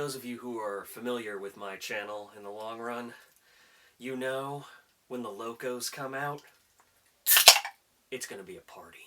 those of you who are familiar with my channel in the long run, you know when the locos come out, it's gonna be a party.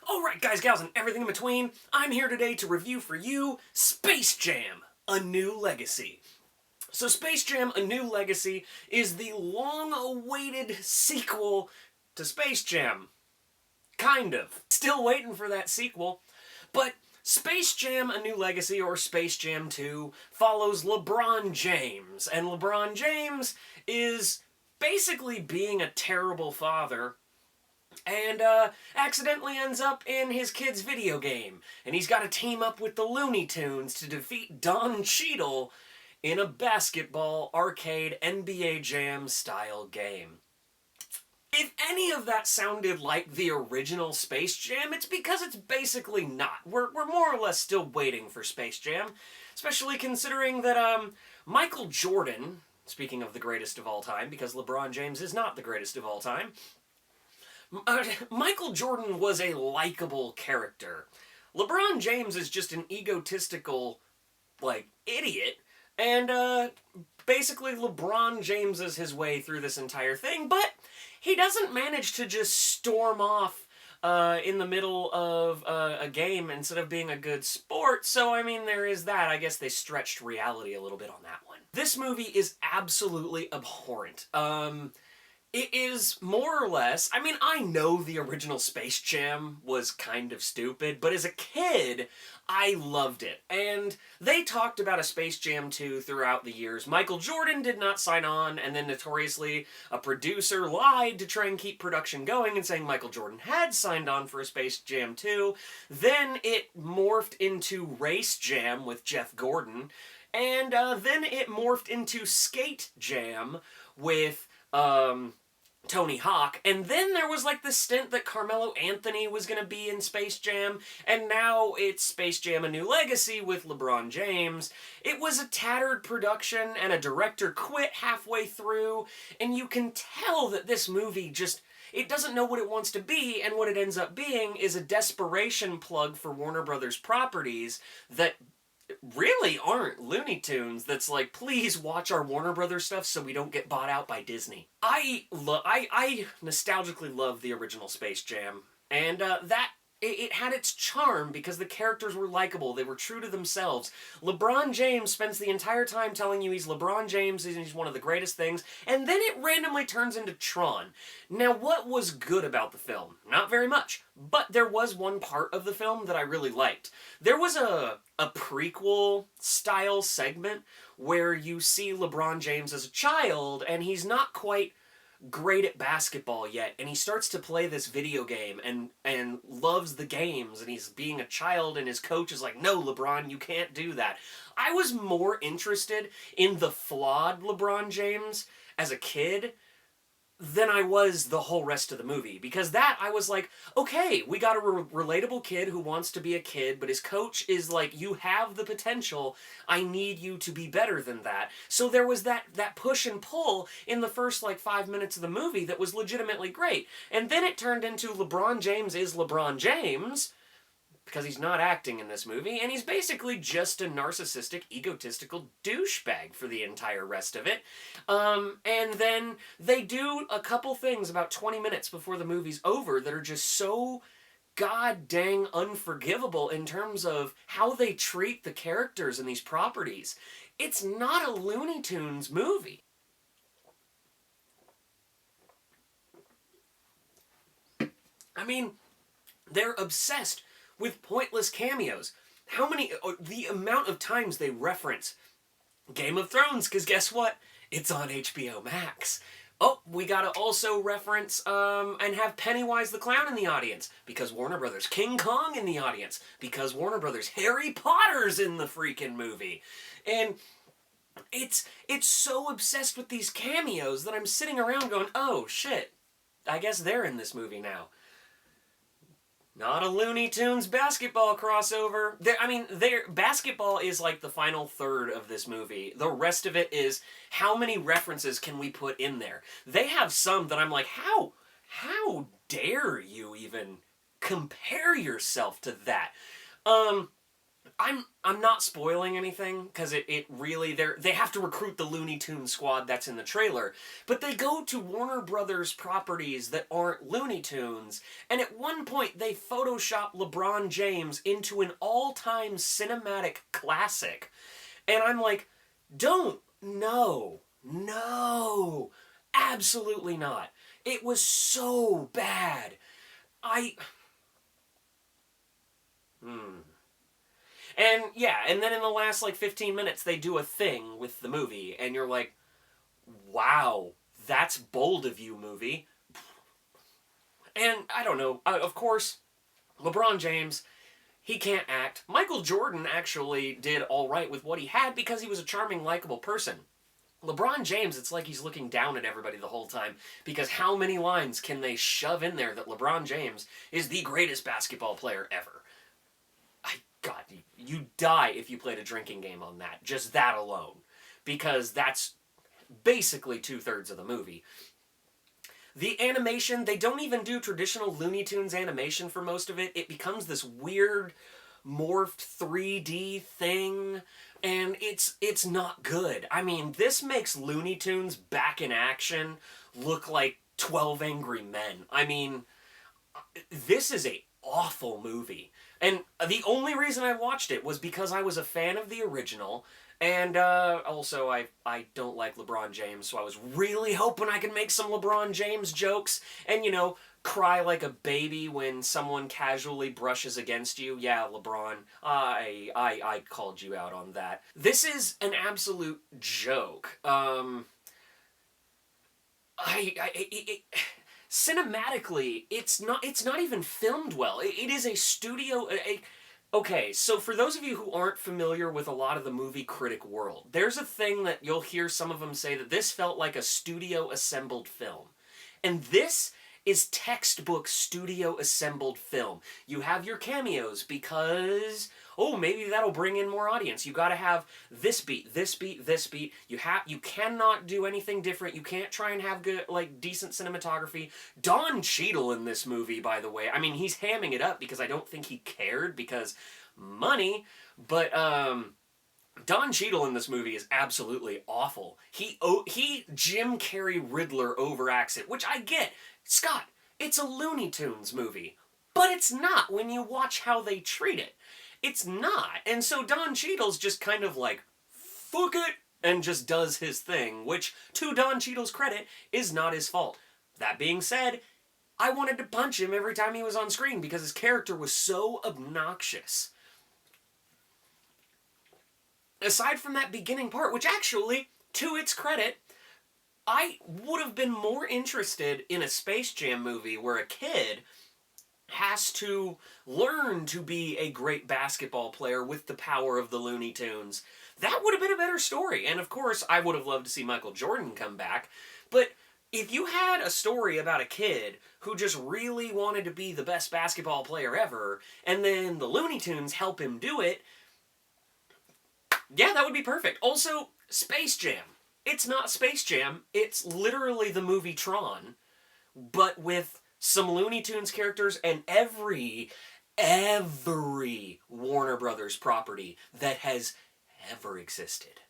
Alright guys, gals, and everything in between, I'm here today to review for you Space Jam: A New Legacy. So Space Jam: A New Legacy is the long-awaited sequel to Space Jam. Kind of. Still waiting for that sequel. But Space Jam: A New Legacy, or Space Jam 2, follows LeBron James. And LeBron James is basically being a terrible father and accidentally ends up in his kid's video game. And he's got to team up with the Looney Tunes to defeat Don Cheadle in a basketball arcade NBA Jam style game. If any of that sounded like the original Space Jam, it's because it's basically not. We're more or less still waiting for Space Jam, especially considering that Michael Jordan, speaking of the greatest of all time, because LeBron James is not the greatest of all time, Michael Jordan was a likable character. LeBron James is just an egotistical, idiot, and basically LeBron Jameses his way through this entire thing, but he doesn't manage to just storm off in the middle of a game instead of being a good sport, so I mean there is that. I guess they stretched reality a little bit on that one. This movie is absolutely abhorrent. It is more or less, I mean, I know the original Space Jam was kind of stupid, but as a kid, I loved it. And they talked about a Space Jam 2 throughout the years. Michael Jordan did not sign on, and then notoriously a producer lied to try and keep production going and saying Michael Jordan had signed on for a Space Jam 2. Then it morphed into Race Jam with Jeff Gordon, and then it morphed into Skate Jam with, Tony Hawk, and then there was like the stint that Carmelo Anthony was going to be in Space Jam, and now it's Space Jam: A New Legacy with LeBron James. It was a tattered production, and a director quit halfway through, and you can tell that this movie just, it doesn't know what it wants to be, and what it ends up being is a desperation plug for Warner Brothers properties that really aren't Looney Tunes. That's like, please watch our Warner Brothers stuff so we don't get bought out by Disney. I nostalgically love the original Space Jam, and it had its charm because the characters were likable. They were true to themselves. LeBron James spends the entire time telling you he's LeBron James and he's one of the greatest things, and then it randomly turns into Tron. Now, what was good about the film? Not very much, but there was one part of the film that I really liked. There was a prequel-style segment where you see LeBron James as a child, and he's not quite great at basketball yet, and he starts to play this video game and loves the games, and he's being a child, and his coach is like, no, LeBron, you can't do that. I was more interested in the flawed LeBron James as a kid than I was the whole rest of the movie, because that, I was like, okay, we got a relatable kid who wants to be a kid, but his coach is like, you have the potential, I need you to be better than that. So there was that push and pull in the first 5 minutes of the movie that was legitimately great, and then it turned into LeBron James is LeBron James, because he's not acting in this movie, and he's basically just a narcissistic, egotistical douchebag for the entire rest of it. And then they do a couple things about 20 minutes before the movie's over that are just so god dang unforgivable in terms of how they treat the characters in these properties. It's not a Looney Tunes movie. I mean, they're obsessed with pointless cameos. The amount of times they reference Game of Thrones, because guess what? It's on HBO Max. Oh, we gotta also reference, and have Pennywise the Clown in the audience, because Warner Brothers. King Kong in the audience, because Warner Brothers. Harry Potter's in the freaking movie. And it's so obsessed with these cameos that I'm sitting around going, oh shit, I guess they're in this movie now. Not a Looney Tunes basketball crossover. Basketball is like the final third of this movie. The rest of it is how many references can we put in there? They have some that I'm like, how dare you even compare yourself to that? I'm not spoiling anything because it really they have to recruit the Looney Tunes squad that's in the trailer, but they go to Warner Brothers properties that aren't Looney Tunes, and at one point they Photoshop LeBron James into an all-time cinematic classic, and I'm like, don't, no, absolutely not. It was so bad. I. And yeah, and then in the last like 15 minutes, they do a thing with the movie, and you're like, wow, that's bold of you, movie. And I don't know, of course, LeBron James, he can't act. Michael Jordan actually did all right with what he had because he was a charming, likable person. LeBron James, it's like he's looking down at everybody the whole time because how many lines can they shove in there that LeBron James is the greatest basketball player ever? God, you die if you played a drinking game on that. Just that alone. Because that's basically 2/3 of the movie. The animation, they don't even do traditional Looney Tunes animation for most of it. It becomes this weird, morphed 3D thing, and it's not good. I mean, this makes Looney Tunes back in action look like 12 Angry Men. I mean, this is a awful movie. And the only reason I watched it was because I was a fan of the original, and also I don't like LeBron James, so I was really hoping I could make some LeBron James jokes and, cry like a baby when someone casually brushes against you. Yeah, LeBron, I called you out on that. This is an absolute joke. Cinematically, it's not even filmed well. It is a studio. Okay, so for those of you who aren't familiar with a lot of the movie critic world, there's a thing that you'll hear some of them say that this felt like a studio assembled film. And this is textbook studio assembled film. You have your cameos because, oh, maybe that'll bring in more audience. You gotta have this beat, this beat, this beat. You cannot do anything different. You can't try and have good, like, decent cinematography. Don Cheadle in this movie, by the way, I mean, he's hamming it up because I don't think he cared because money, but, Don Cheadle in this movie is absolutely awful. He Jim Carrey Riddler overacts it, which I get. Scott, it's a Looney Tunes movie. But it's not when you watch how they treat it. It's not. And so Don Cheadle's just kind of like, fuck it, and just does his thing, which, to Don Cheadle's credit, is not his fault. That being said, I wanted to punch him every time he was on screen because his character was so obnoxious. Aside from that beginning part, which actually, to its credit, I would have been more interested in a Space Jam movie where a kid has to learn to be a great basketball player with the power of the Looney Tunes. That would have been a better story. And of course, I would have loved to see Michael Jordan come back. But if you had a story about a kid who just really wanted to be the best basketball player ever, and then the Looney Tunes help him do it, yeah, that would be perfect. Also, Space Jam. It's not Space Jam. It's literally the movie Tron, but with some Looney Tunes characters and every Warner Brothers property that has ever existed.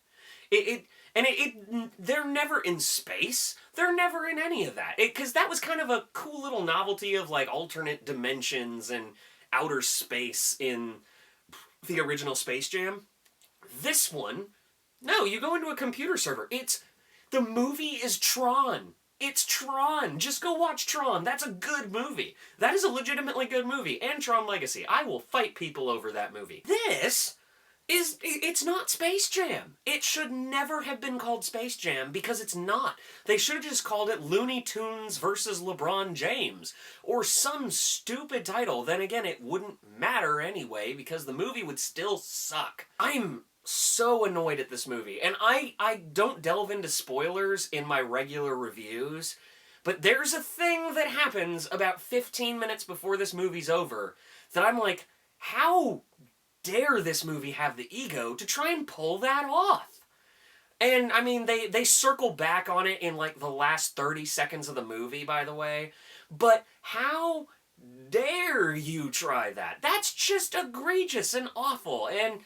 They're never in space. They're never in any of that. Because that was kind of a cool little novelty of like alternate dimensions and outer space in the original Space Jam. This one, no, you go into a computer server. The movie is Tron. It's Tron. Just go watch Tron. That's a good movie. That is a legitimately good movie. And Tron Legacy. I will fight people over that movie. It's not Space Jam. It should never have been called Space Jam because it's not. They should have just called it Looney Tunes versus LeBron James. Or some stupid title. Then again, it wouldn't matter anyway because the movie would still suck. I'm so annoyed at this movie. And I don't delve into spoilers in my regular reviews, But there's a thing that happens about 15 minutes before this movie's over that I'm like, how dare this movie have the ego to try and pull that off? And, I mean, they circle back on it in, like, the last 30 seconds of the movie, by the way. But how dare you try that? That's just egregious and awful. And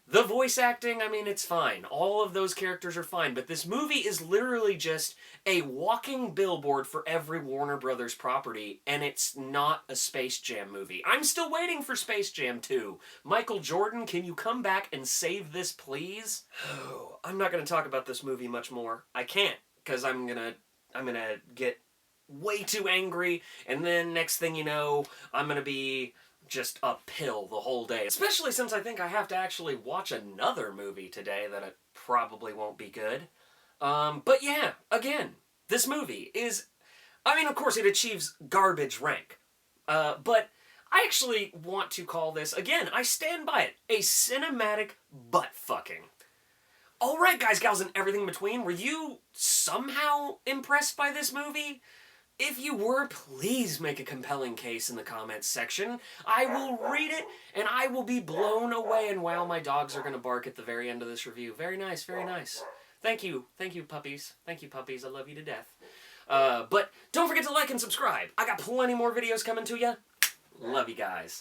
the voice acting, I mean, it's fine. All of those characters are fine. But this movie is literally just a walking billboard for every Warner Brothers property, and it's not a Space Jam movie. I'm still waiting for Space Jam 2. Michael Jordan, can you come back and save this, please? Oh, I'm not going to talk about this movie much more. I can't, because I'm gonna get way too angry, and then next thing you know, I'm gonna be just uphill the whole day. Especially since I think I have to actually watch another movie today that it probably won't be good. But yeah, again, this movie is, I mean, of course it achieves garbage rank. But I actually want to call this, again, I stand by it, a cinematic butt fucking. Alright guys, gals, and everything in between, were you somehow impressed by this movie? If you were, please make a compelling case in the comments section. I will read it, and I will be blown away, and wow, my dogs are going to bark at the very end of this review. Very nice, very nice. Thank you puppies. Thank you puppies, I love you to death. But don't forget to like and subscribe. I got plenty more videos coming to you. Love you guys.